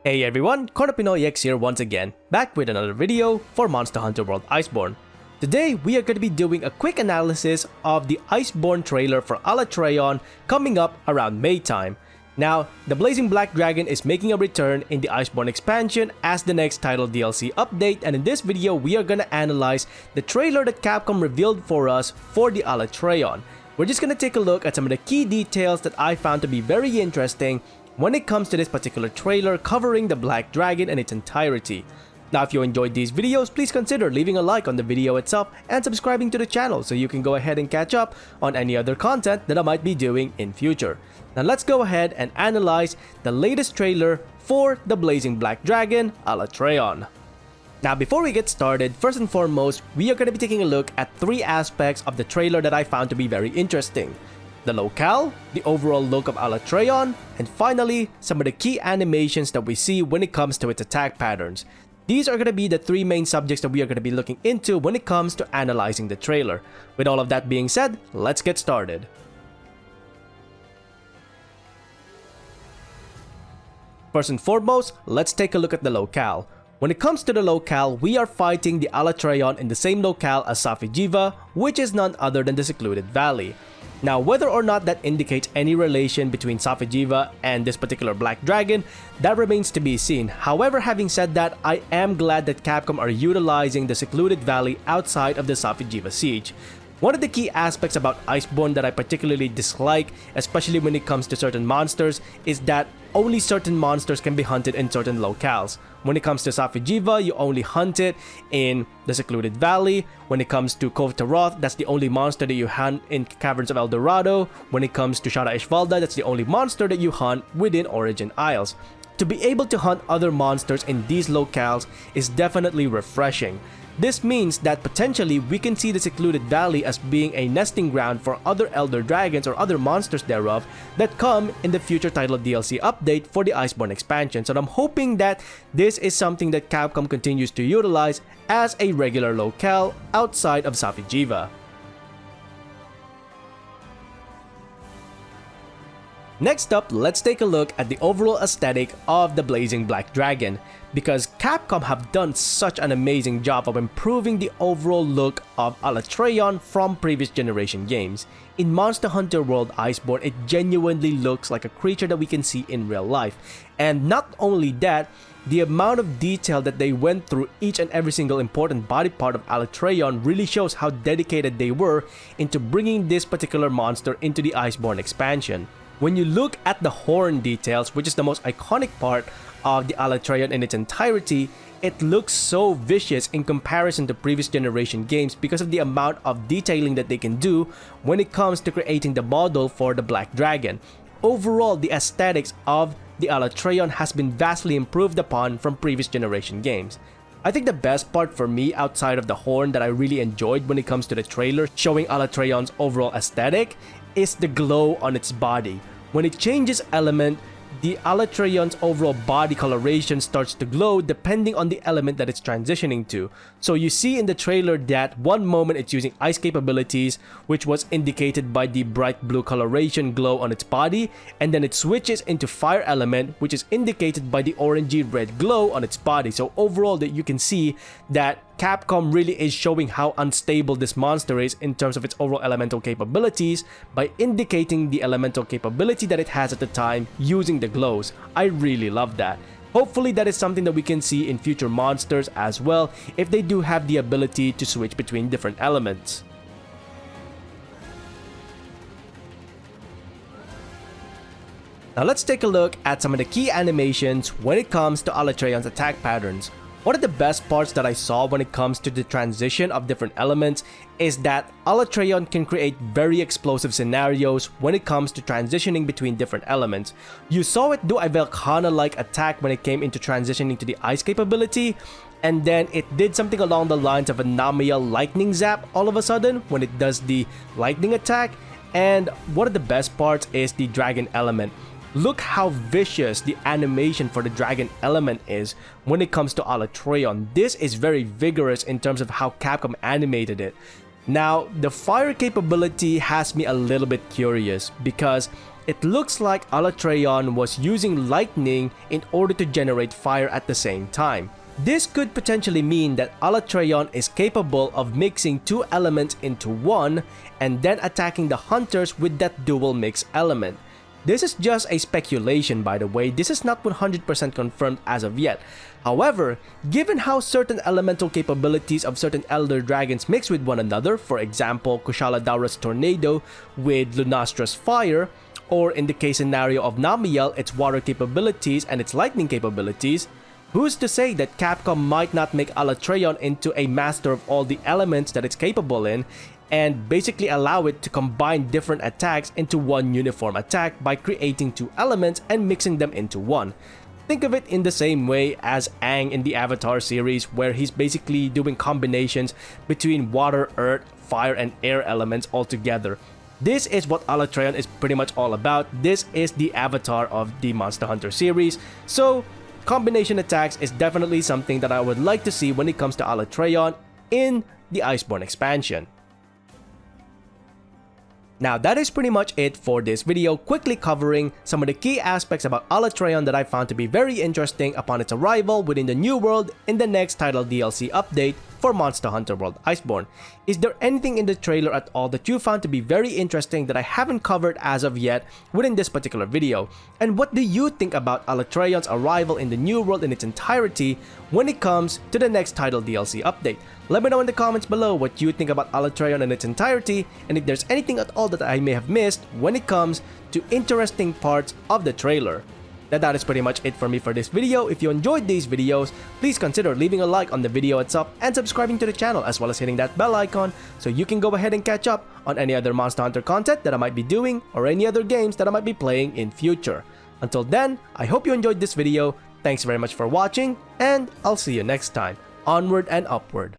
Hey everyone, CornerPinoyX here once again, back with another video for Monster Hunter World Iceborne. Today, we are going to be doing a quick analysis of the Iceborne trailer for Alatreon coming up around May time. Now, the Blazing Black Dragon is making a return in the Iceborne expansion as the next title DLC update, and in this video, we are going to analyze the trailer that Capcom revealed for us for the Alatreon. We're just going to take a look at some of the key details that I found to be very interesting when it comes to this particular trailer covering the Black Dragon in its entirety. Now, if you enjoyed these videos, please consider leaving a like on the video itself and subscribing to the channel so you can go ahead and catch up on any other content that I might be doing in future. Now let's go ahead and analyze the latest trailer for the Blazing Black Dragon, Alatreon. Now, before we get started, first and foremost, we are going to be taking a look at three aspects of the trailer that I found to be very interesting: the locale, the overall look of Alatreon, and finally, some of the key animations that we see when it comes to its attack patterns. These are going to be the three main subjects that we are going to be looking into when it comes to analyzing the trailer. With all of that being said, let's get started. First and foremost, let's take a look at the locale. When it comes to the locale, we are fighting the Alatreon in the same locale as Safi'jiiva, which is none other than the Secluded Valley. Now, whether or not that indicates any relation between Safi'jiiva and this particular Black Dragon, that remains to be seen. However, having said that, I am glad that Capcom are utilizing the Secluded Valley outside of the Safi'jiiva siege. One of the key aspects about Iceborne that I particularly dislike, especially when it comes to certain monsters, is that only certain monsters can be hunted in certain locales. When it comes to Safi'jiiva, you only hunt it in the Secluded Valley. When it comes to Cove Taroth, that's the only monster that you hunt in Caverns of El Dorado. When it comes to Shara Ishvalda, that's the only monster that you hunt within Origin Isles. To be able to hunt other monsters in these locales is definitely refreshing. This means that potentially we can see the Secluded Valley as being a nesting ground for other Elder Dragons or other monsters thereof that come in the future title DLC update for the Iceborne expansion. So I'm hoping that this is something that Capcom continues to utilize as a regular locale outside of Safi'jiiva. Next up, let's take a look at the overall aesthetic of the Blazing Black Dragon, because Capcom have done such an amazing job of improving the overall look of Alatreon from previous generation games. In Monster Hunter World Iceborne, it genuinely looks like a creature that we can see in real life. And not only that, the amount of detail that they went through each and every single important body part of Alatreon really shows how dedicated they were into bringing this particular monster into the Iceborne expansion. When you look at the horn details, which is the most iconic part of the Alatreon in its entirety, it looks so vicious in comparison to previous generation games because of the amount of detailing that they can do when it comes to creating the model for the Black Dragon. Overall, the aesthetics of the Alatreon has been vastly improved upon from previous generation games. I think the best part for me outside of the horn that I really enjoyed when it comes to the trailer showing Alatreon's overall aesthetic is the glow on its body. When it changes element, the Alatreon's overall body coloration starts to glow depending on the element that it's transitioning to. So you see in the trailer that one moment it's using ice capabilities, which was indicated by the bright blue coloration glow on its body, and then it switches into fire element, which is indicated by the orangey red glow on its body. So overall, that you can see that Capcom really is showing how unstable this monster is in terms of its overall elemental capabilities by indicating the elemental capability that it has at the time using the glows. I really love that. Hopefully that is something that we can see in future monsters as well if they do have the ability to switch between different elements. Now let's take a look at some of the key animations when it comes to Alatreon's attack patterns. One of the best parts that I saw when it comes to the transition of different elements is that Alatreon can create very explosive scenarios when it comes to transitioning between different elements. You saw it do a Velkhana-like attack when it came into transitioning to the ice capability, and then it did something along the lines of a Namiya lightning zap all of a sudden when it does the lightning attack. And one of the best parts is the dragon element. Look how vicious the animation for the dragon element is when it comes to Alatreon. This is very vigorous in terms of how Capcom animated it. Now, the fire capability has me a little bit curious because it looks like Alatreon was using lightning in order to generate fire at the same time. This could potentially mean that Alatreon is capable of mixing two elements into one and then attacking the hunters with that dual mix element. This is just a speculation, by the way. This is not 100% confirmed as of yet. However, given how certain elemental capabilities of certain Elder Dragons mix with one another, for example, Kushala Tornado with Lunastra's Fire, or in the case scenario of Namiel, its water capabilities and its lightning capabilities, who's to say that Capcom might not make Alatreon into a master of all the elements that it's capable in, and basically allow it to combine different attacks into one uniform attack by creating two elements and mixing them into one. Think of it in the same way as Aang in the Avatar series, where he's basically doing combinations between water, earth, fire, and air elements all together. This is what Alatreon is pretty much all about. This is the Avatar of the Monster Hunter series. So, combination attacks is definitely something that I would like to see when it comes to Alatreon in the Iceborne expansion. Now that is pretty much it for this video, quickly covering some of the key aspects about Alatreon that I found to be very interesting upon its arrival within the new world in the next title DLC update for Monster Hunter World Iceborne. Is there anything in the trailer at all that you found to be very interesting that I haven't covered as of yet within this particular video? And what do you think about Alatreon's arrival in the new world in its entirety when it comes to the next title DLC update? Let me know in the comments below what you think about Alatreon in its entirety, and if there's anything at all that I may have missed when it comes to interesting parts of the trailer. Now that is pretty much it for me for this video. If you enjoyed these videos, please consider leaving a like on the video itself and subscribing to the channel, as well as hitting that bell icon so you can go ahead and catch up on any other Monster Hunter content that I might be doing or any other games that I might be playing in future. Until then, I hope you enjoyed this video. Thanks very much for watching, and I'll see you next time. Onward and upward.